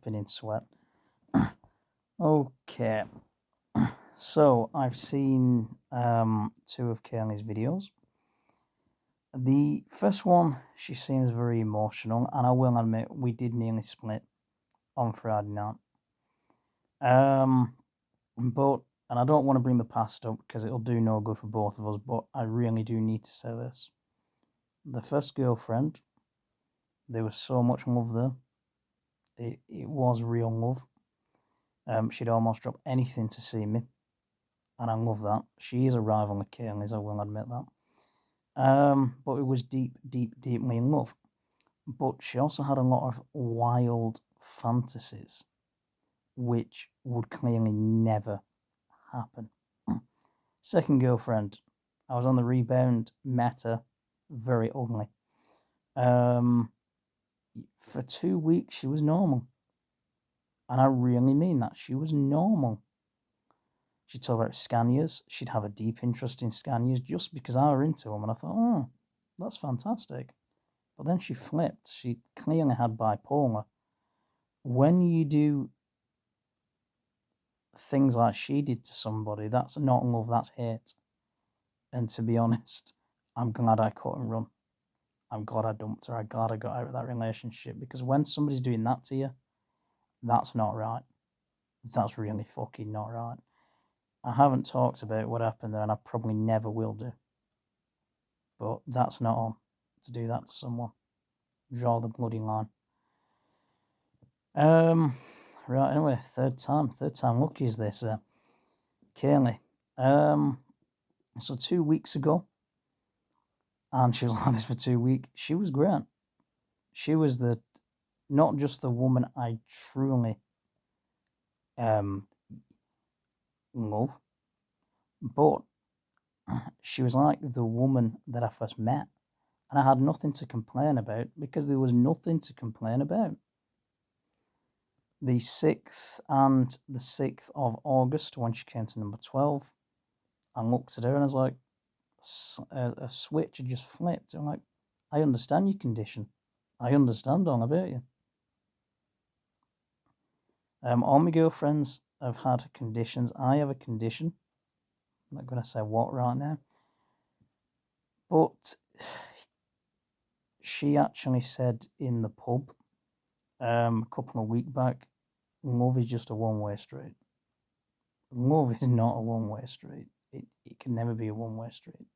dripping in sweat. Okay, so I've seen two of Kayleigh's videos. The first one, she seems very emotional, and I will admit we did nearly split on Friday night. But and I don't want to bring the past up because it'll do no good for both of us. But I really do need to say this: the first girlfriend, there was so much love there. It was real love. She'd almost drop anything to see me, and I love that. She is a rival of Kayleigh's, I will admit that. But it was deeply in love. But she also had a lot of wild fantasies, which would clearly never happen. Second girlfriend, I was on the rebound, met her, very ugly. For 2 weeks, she was normal. And I really mean that. She was normal. She'd talk about Scanias. She'd have a deep interest in Scanias just because I were into them. And I thought, oh, that's fantastic. But then she flipped. She clearly had bipolar. When you do things like she did to somebody, that's not love, that's hate. And to be honest, I'm glad I cut and run. I'm glad I dumped her. I'm glad I got out of that relationship. Because when somebody's doing that to you, that's not right. That's really fucking not right. I haven't talked about what happened there, and I probably never will do. But that's not on to do that to someone. Draw the bloody line. Right, anyway, third time lucky is this, Kayleigh. So 2 weeks ago, and she was like this for 2 weeks. She was great. She was not just the woman I truly love, but she was like the woman that I first met, and I had nothing to complain about because there was nothing to complain about. The 6th and the 6th of August, when she came to number 12, I looked at her and I was like, a switch had just flipped. I'm like, I understand your condition. I understand all about you. All my girlfriends have had conditions. I have a condition. I'm not going to say what right now. But she actually said in the pub a couple of weeks back, love is just a one-way street. Love is not a one-way street. It can never be a one-way street.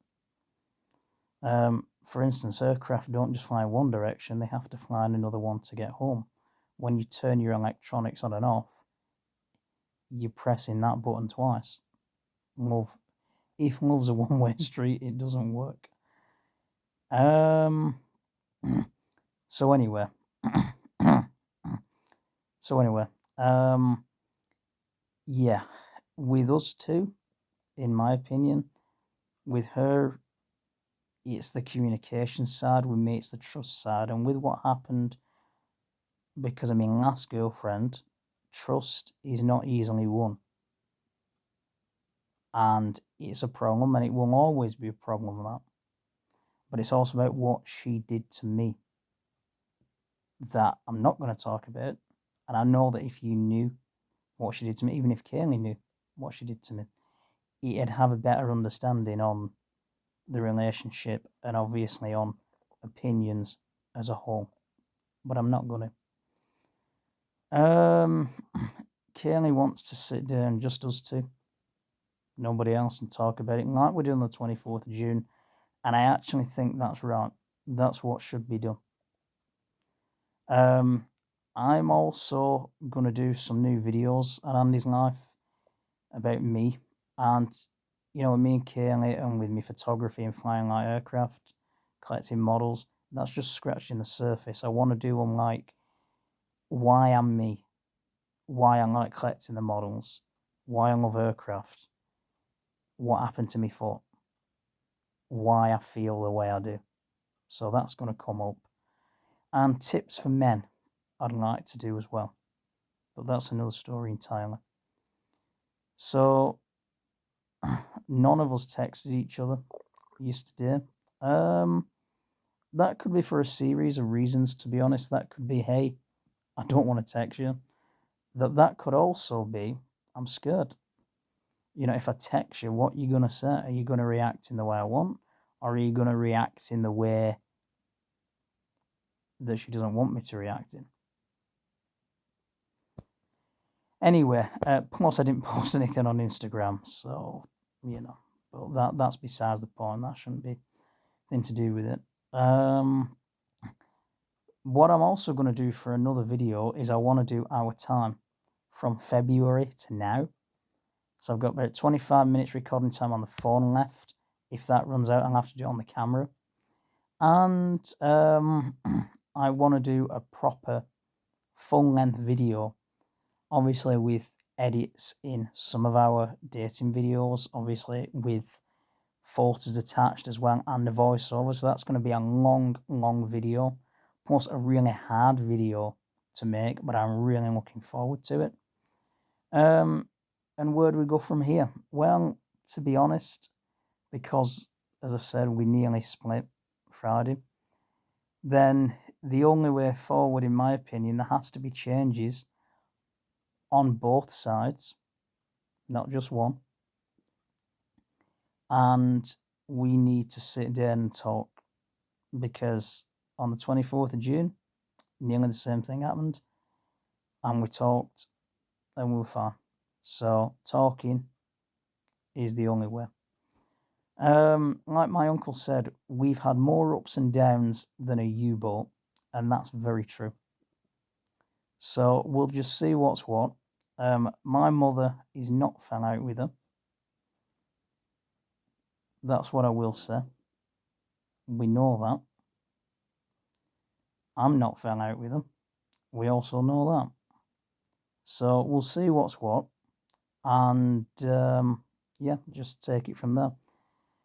For instance, aircraft don't just fly in one direction, they have to fly in another one to get home. When you turn your electronics on and off, you're pressing that button twice. If love's a one-way street, it doesn't work. So anyway, yeah, with us two, in my opinion, with her, it's the communication side. With me, it's the trust side. And with what happened, because last girlfriend, trust is not easily won. And it's a problem, and it will always be a problem with that. But it's also about what she did to me that I'm not going to talk about. And I know that if you knew what she did to me, even if Kayleigh knew what she did to me, it'd have a better understanding on the relationship and obviously on opinions as a whole. But I'm not going to. Kayleigh wants to sit down, just us two, nobody else, and talk about it like we're doing on the 24th of June. And I actually think that's right. That's what should be done. I'm also going to do some new videos on Andy's life about me. And, with me and Kayleigh and with me photography and flying light aircraft, collecting models, that's just scratching the surface. I want to do them like why I'm me, why I like collecting the models, why I love aircraft, what happened to me foot, why I feel the way I do. So that's going to come up. And tips for men I'd like to do as well. But that's another story entirely. So none of us texted each other yesterday. That could be for a series of reasons, to be honest. That could be, hey, I don't want to text you. that could also be, I'm scared. If I text you, what are you going to say? Are you going to react in the way I want? Or are you going to react in the way that she doesn't want me to react in? Anyway, plus I didn't post anything on Instagram, so, but that's besides the point. That shouldn't be anything to do with it. What I'm also going to do for another video is I want to do our time from February to now. So I've got about 25 minutes recording time on the phone left. If that runs out, I'll have to do it on the camera. And I want to do a proper full-length video, obviously with edits in some of our dating videos, obviously with photos attached as well, and the voiceover. So that's going to be a long video, plus a really hard video to make, but I'm really looking forward to it. And where do we go from here? Well, to be honest, because, as I said, we nearly split Friday, then the only way forward, in my opinion, there has to be changes on both sides, not just one. And we need to sit down and talk, because on the 24th of June, nearly the same thing happened, and we talked and we were fine. So talking is the only way. Like my uncle said, we've had more ups and downs than a U-boat, and that's very true. So we'll just see what's what. My mother is not fell out with her. That's what I will say. We know that. I'm not fell out with her. We also know that. So we'll see what's what, and yeah, just take it from there.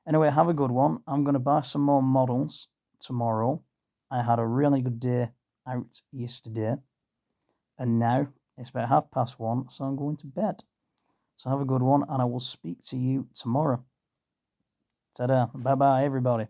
Anyway, have a good one. I'm going to buy some more models tomorrow. I had a really good day out yesterday, and now it's about 1:30, so I'm going to bed. So have a good one, and I will speak to you tomorrow. Ta-da. Bye-bye, everybody.